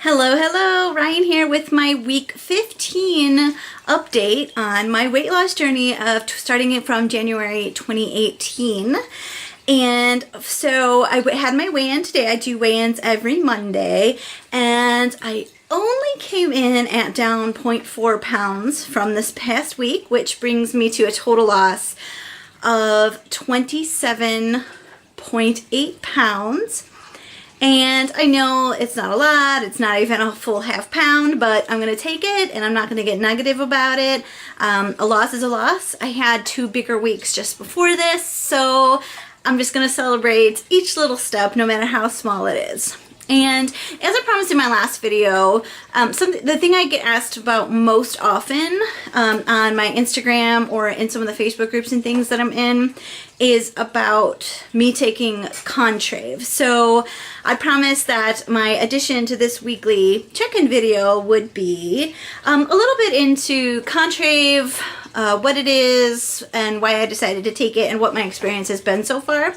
Hello, hello, Ryan here with my week 15 update on my weight loss journey of starting it from January 2018. And so I had my weigh-in today. I do weigh-ins every Monday, and I only came in at down 0.4 pounds from this past week, which brings me to a total loss of 27.8 pounds. And I know it's not a lot, it's not even a full half pound, but I'm going to take it and I'm not going to get negative about it. A loss is a loss. I had 2 bigger weeks just before this, so I'm just going to celebrate each little step, no matter how small it is. And as I promised in my last video, the thing I get asked about most often on my Instagram or in some of the Facebook groups and things that I'm in is about me taking Contrave. So I promised that my addition to this weekly check-in video would be a little bit into Contrave, what it is and why I decided to take it and what my experience has been so far.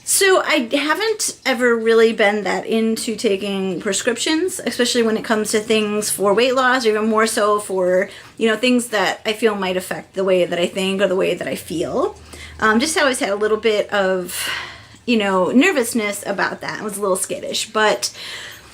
So I haven't ever really been that into taking prescriptions, especially when it comes to things for weight loss, or even more so for, things that I feel might affect the way that I think or the way that I feel. Just always had a little bit of, nervousness about that. I was a little skittish. But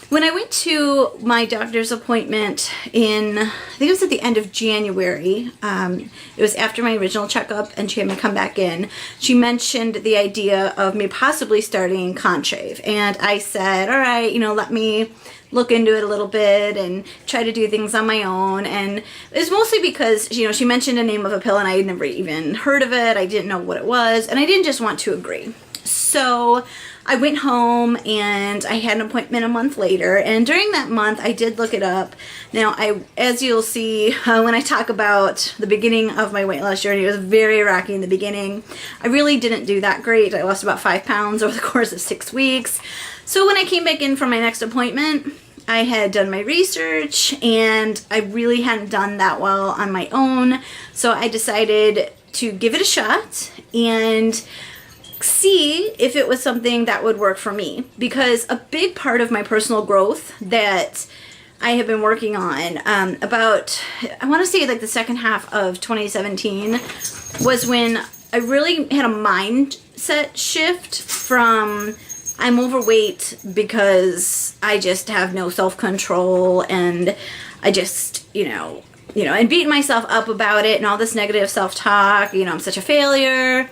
when I went to my doctor's appointment I think it was at the end of January, it was after my original checkup and she had me come back in, she mentioned the idea of me possibly starting Contrave. And I said, all right, let me look into it a little bit and try to do things on my own. And it was mostly because, she mentioned the name of a pill and I had never even heard of it. I didn't know what it was and I didn't just want to agree. So I went home and I had an appointment a month later, and during that month I did look it up. Now, as you'll see when I talk about the beginning of my weight loss journey, it was very rocky in the beginning. I really didn't do that great. I lost about 5 pounds over the course of 6 weeks. So when I came back in for my next appointment, I had done my research and I really hadn't done that well on my own. So I decided to give it a shot and see if it was something that would work for me, because a big part of my personal growth that I have been working on about, I want to say like the second half of 2017 was when I really had a mindset shift from I'm overweight because I just have no self-control and I just, and beating myself up about it and all this negative self-talk, I'm such a failure.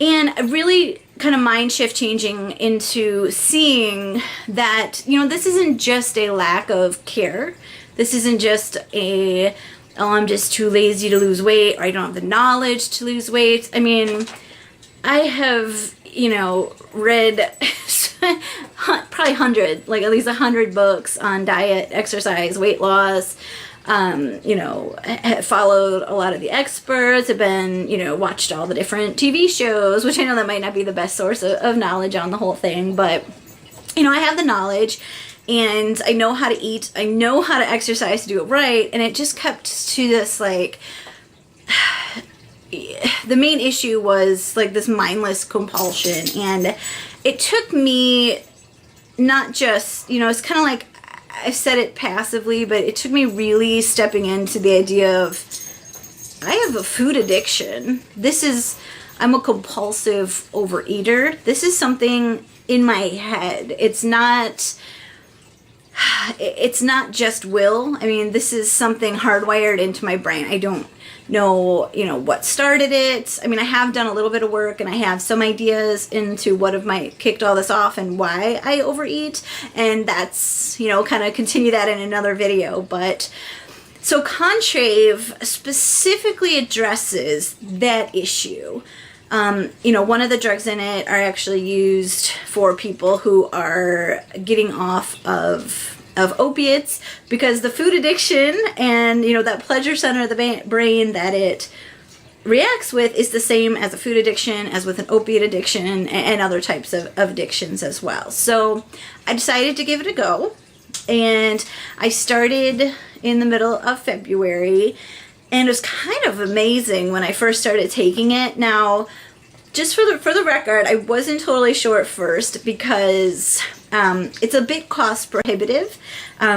And really kind of mind shift changing into seeing that, this isn't just a lack of care. This isn't just I'm just too lazy to lose weight, or I don't have the knowledge to lose weight. I mean, I have, read probably 100, like at least 100 books on diet, exercise, weight loss. Followed a lot of the experts, have been, watched all the different TV shows, which I know that might not be the best source of knowledge on the whole thing, but, I have the knowledge and I know how to eat, I know how to exercise to do it right, and it just kept to this, the main issue was, this mindless compulsion, and it took me not just, it's kind of like, I've said it passively, but it took me really stepping into the idea of, I have a food addiction. I'm a compulsive overeater. This is something in my head. It's not just will. I mean, this is something hardwired into my brain. I don't know, what started it. I mean, I have done a little bit of work and I have some ideas into what might kicked all this off and why I overeat. And that's, kind of continue that in another video. But so Contrave specifically addresses that issue. One of the drugs in it are actually used for people who are getting off of opiates, because the food addiction and, that pleasure center of the brain that it reacts with is the same as a food addiction, as with an opiate addiction and other types of addictions as well. So I decided to give it a go, and I started in the middle of February, and it was kind of amazing when I first started taking it. Now, just for the record, I wasn't totally sure at first because It's a bit cost prohibitive.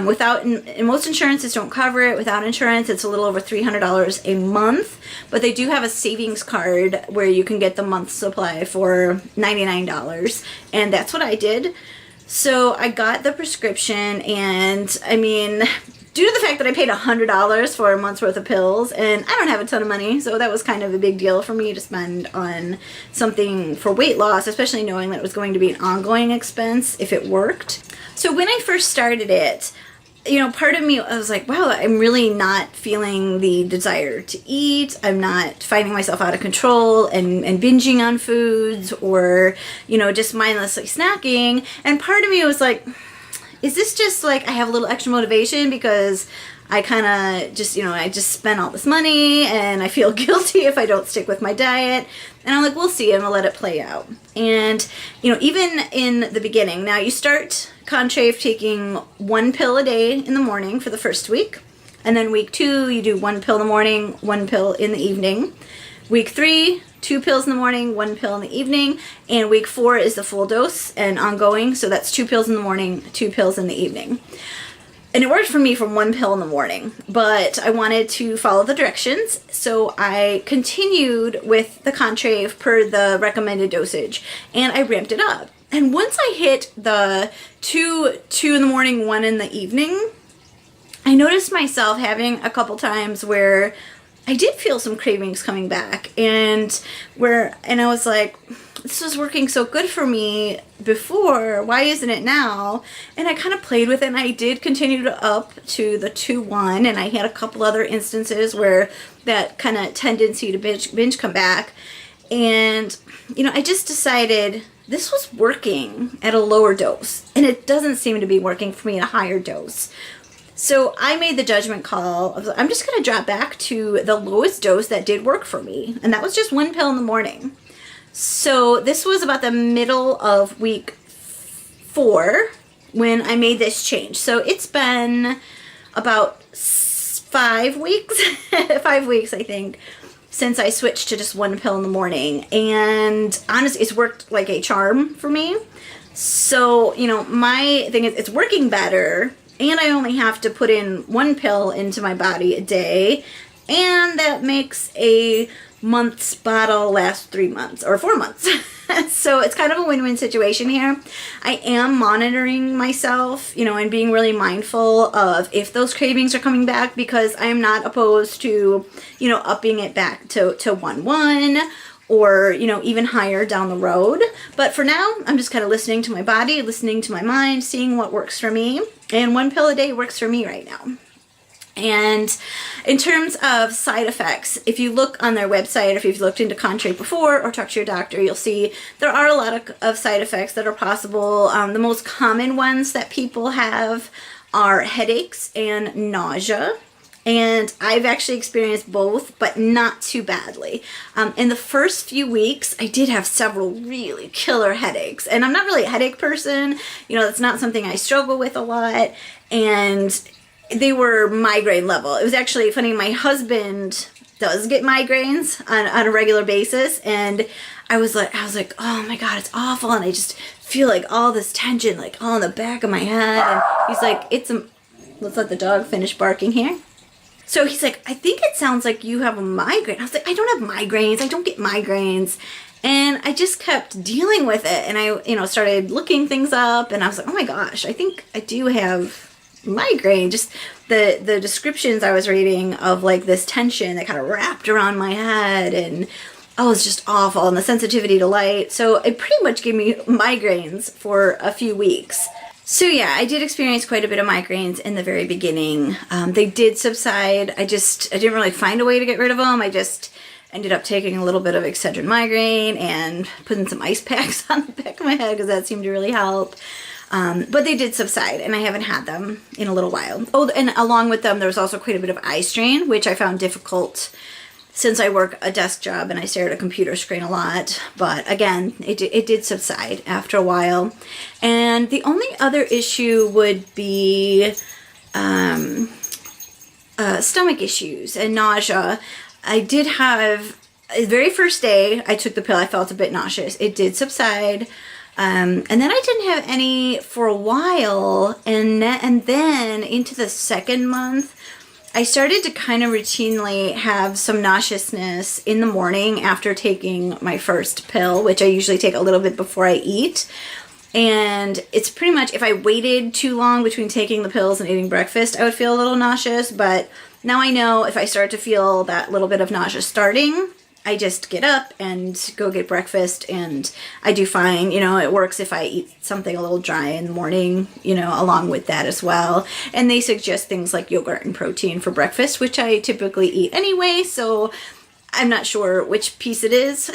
Without, and most insurances don't cover it. Without insurance, it's a little over $300 a month, but they do have a savings card where you can get the month supply for $99, and that's what I did. So I got the prescription, and I mean, due to the fact that I paid $100 for a month's worth of pills, and I don't have a ton of money, so that was kind of a big deal for me to spend on something for weight loss, especially knowing that it was going to be an ongoing expense if it worked. So when I first started it, you know, part of me, I was like, wow, I'm really not feeling the desire to eat. I'm not finding myself out of control and binging on foods, or, you know, just mindlessly snacking. And part of me was like, is this just like I have a little extra motivation because I kind of just, you know, I just spent all this money and I feel guilty if I don't stick with my diet. And I'm like, we'll see, and we'll let it play out. And, you know, even in the beginning, now you start Contrave taking 1 pill a day in the morning for the first week. And then week 2, you do 1 pill in the morning, 1 pill in the evening. Week 3, 2 pills in the morning, 1 pill in the evening. And week 4 is the full dose and ongoing. So that's 2 pills in the morning, 2 pills in the evening. And it worked for me from 1 pill in the morning, but I wanted to follow the directions, so I continued with the Contrave per the recommended dosage, and I ramped it up. And once I hit the 2 in the morning, 1 in the evening, I noticed myself having a couple times where I did feel some cravings coming back, and I was like, this was working so good for me before, why isn't it now? And I kind of played with it, and I did continue to up to the 2-1, and I had a couple other instances where that kind of tendency to binge come back. And, you know, I just decided this was working at a lower dose, and it doesn't seem to be working for me at a higher dose. So I made the judgment call of, I'm just going to drop back to the lowest dose that did work for me, and that was just 1 pill in the morning. So this was about the middle of week 4 when I made this change. So it's been about 5 weeks, 5 weeks, I think, since I switched to just 1 pill in the morning. And honestly, it's worked like a charm for me. So, you know, my thing is it's working better, and I only have to put in 1 pill into my body a day. And that makes a month's bottle last 3 months or 4 months. So it's kind of a win-win situation here. I am monitoring myself, you know, and being really mindful of if those cravings are coming back, because I am not opposed to, you know, upping it back to 1-1 or, you know, even higher down the road. But for now, I'm just kind of listening to my body, listening to my mind, seeing what works for me. And 1 pill a day works for me right now. And in terms of side effects, if you look on their website, or if you've looked into Contrave before or talked to your doctor, you'll see there are a lot of side effects that are possible. The most common ones that people have are headaches and nausea. And I've actually experienced both, but not too badly. In the first few weeks, I did have several really killer headaches. And I'm not really a headache person. You know, that's not something I struggle with a lot. And they were migraine level. It was actually funny. My husband does get migraines on a regular basis, and I was like, oh my God, it's awful. And I just feel like all this tension, like all in the back of my head. And he's like, let's let the dog finish barking here. So he's like, I think it sounds like you have a migraine. I was like, I don't have migraines. I don't get migraines. And I just kept dealing with it. And I, you know, started looking things up, and I was like, oh my gosh, I think I do have migraine. Just the descriptions I was reading of like this tension that kind of wrapped around my head, and oh, it's just awful, and the sensitivity to light. So it pretty much gave me migraines for a few weeks. So yeah, I did experience quite a bit of migraines in the very beginning. They did subside. I didn't really find a way to get rid of them. I just ended up taking a little bit of Excedrin migraine and putting some ice packs on the back of my head because that seemed to really help. But they did subside, and I haven't had them in a little while. Oh, and along with them, there was also quite a bit of eye strain, which I found difficult since I work a desk job and I stare at a computer screen a lot. But again, it did subside after a while. And the only other issue would be stomach issues and nausea. I did have, the very first day I took the pill, I felt a bit nauseous. It did subside. And then I didn't have any for a while, and then into the second month, I started to kind of routinely have some nauseousness in the morning after taking my first pill, which I usually take a little bit before I eat. And it's pretty much, if I waited too long between taking the pills and eating breakfast, I would feel a little nauseous. But now I know if I start to feel that little bit of nausea starting, I just get up and go get breakfast, and I do fine. You know, it works if I eat something a little dry in the morning, you know, along with that as well. And they suggest things like yogurt and protein for breakfast, which I typically eat anyway, so I'm not sure which piece it is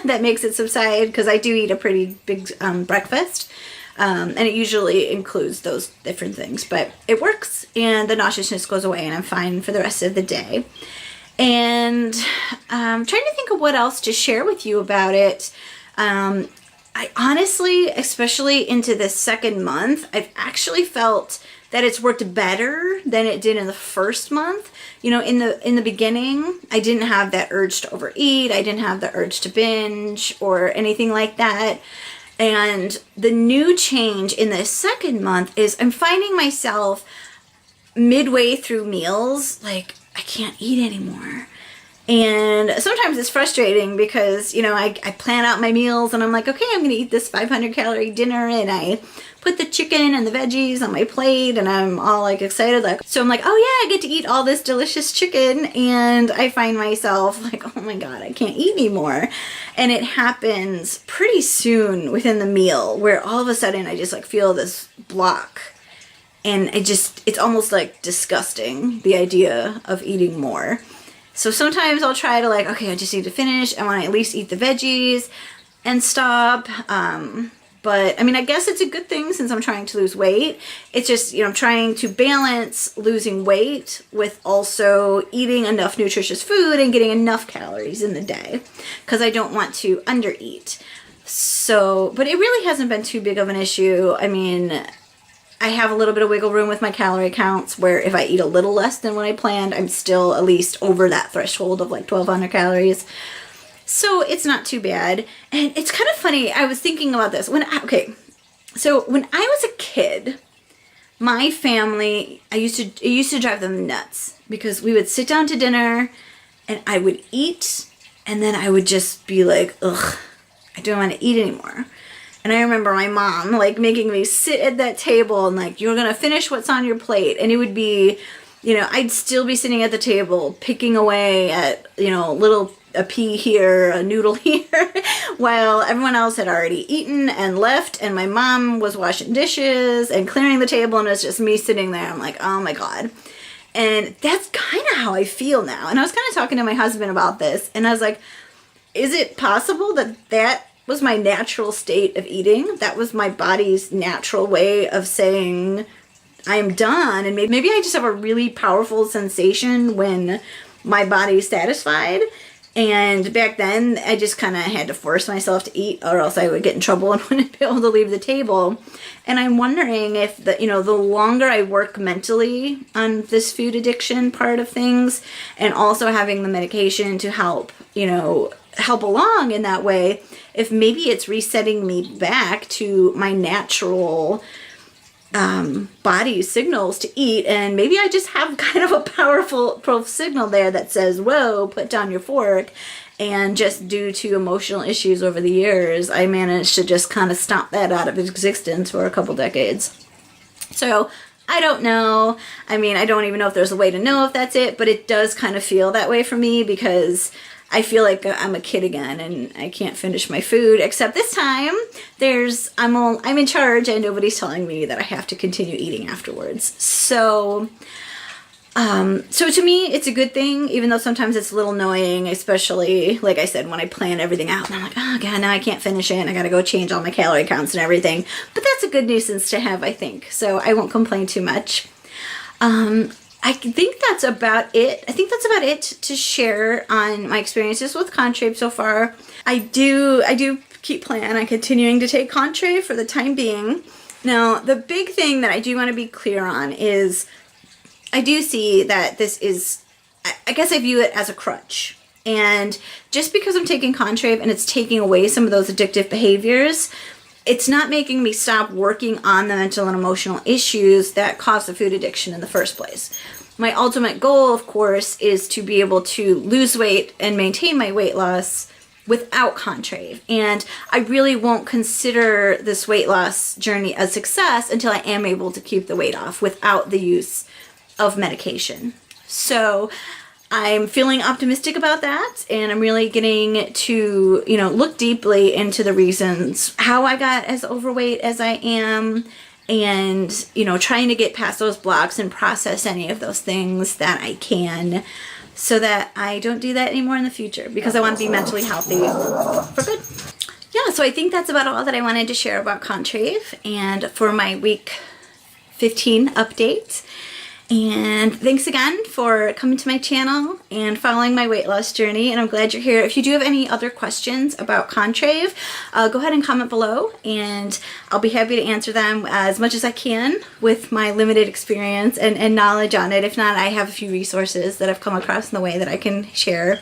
that makes it subside, because I do eat a pretty big breakfast. And it usually includes those different things, but it works, and the nauseousness goes away, and I'm fine for the rest of the day. And I'm trying to think of what else to share with you about it. I honestly, especially into the second month, I've actually felt that it's worked better than it did in the first month. You know, in the beginning, I didn't have that urge to overeat. I didn't have the urge to binge or anything like that. And the new change in the second month is I'm finding myself midway through meals, like, I can't eat anymore. And sometimes it's frustrating because, you know, I plan out my meals and I'm like, okay, I'm going to eat this 500 calorie dinner, and I put the chicken and the veggies on my plate, and I'm all like excited. Like, so I'm like, oh yeah, I get to eat all this delicious chicken. And I find myself like, oh my God, I can't eat anymore. And it happens pretty soon within the meal where all of a sudden I just like feel this block. And it's almost like disgusting, the idea of eating more. So sometimes I'll try to like, okay, I just need to finish. I want to at least eat the veggies and stop. But I mean, I guess it's a good thing since I'm trying to lose weight. It's just, you know, I'm trying to balance losing weight with also eating enough nutritious food and getting enough calories in the day, because I don't want to undereat. So, but it really hasn't been too big of an issue. I mean, I have a little bit of wiggle room with my calorie counts where if I eat a little less than what I planned, I'm still at least over that threshold of like 1,200 calories. So it's not too bad. And it's kind of funny. I was thinking about this. So when I was a kid, my family, it used to drive them nuts because we would sit down to dinner and I would eat, and then I would just be like, ugh, I don't want to eat anymore. And I remember my mom like making me sit at that table and like, you're going to finish what's on your plate. And it would be, you know, I'd still be sitting at the table picking away at, you know, a pea here, a noodle here, while everyone else had already eaten and left. And my mom was washing dishes and clearing the table, and it was just me sitting there. I'm like, oh my God. And that's kind of how I feel now. And I was kind of talking to my husband about this, and I was like, is it possible that was my natural state of eating? That was my body's natural way of saying, I'm done. And maybe I just have a really powerful sensation when my body's satisfied. And back then, I just kind of had to force myself to eat, or else I would get in trouble and wouldn't be able to leave the table. And I'm wondering if the longer I work mentally on this food addiction part of things, and also having the medication to help along in that way, if maybe it's resetting me back to my natural body's signals to eat, and maybe I just have kind of a powerful signal there that says, whoa, put down your fork. And just due to emotional issues over the years, I managed to just kind of stomp that out of existence for a couple decades. So I don't know. I mean, I don't even know if there's a way to know if that's it, but it does kind of feel that way for me, because I feel like I'm a kid again and I can't finish my food, except this time I'm in charge and nobody's telling me that I have to continue eating afterwards. So to me, it's a good thing, even though sometimes it's a little annoying, especially, like I said, when I plan everything out and I'm like, oh God, now I can't finish it and I gotta go change all my calorie counts and everything. But that's a good nuisance to have, I think. So I won't complain too much. I think that's about it. I think that's about it to share on my experiences with Contrave so far. I do keep planning on continuing to take Contrave for the time being. Now, the big thing that I do want to be clear on is I do see that this is, I guess I view it as a crutch. And just because I'm taking Contrave and it's taking away some of those addictive behaviors, it's not making me stop working on the mental and emotional issues that cause the food addiction in the first place. My ultimate goal, of course, is to be able to lose weight and maintain my weight loss without Contrave. And I really won't consider this weight loss journey a success until I am able to keep the weight off without the use of medication. So I'm feeling optimistic about that, and I'm really getting to, look deeply into the reasons how I got as overweight as I am, and, trying to get past those blocks and process any of those things that I can, so that I don't do that anymore in the future, because I want to be mentally healthy for good. Yeah, so I think that's about all that I wanted to share about Contrave and for my week 15 update. And thanks again for coming to my channel and following my weight loss journey, and I'm glad you're here. If you do have any other questions about Contrave, go ahead and comment below, and I'll be happy to answer them as much as I can with my limited experience and knowledge on it. If not, I have a few resources that I've come across in the way that I can share.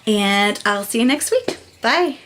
And I'll see you next week. Bye.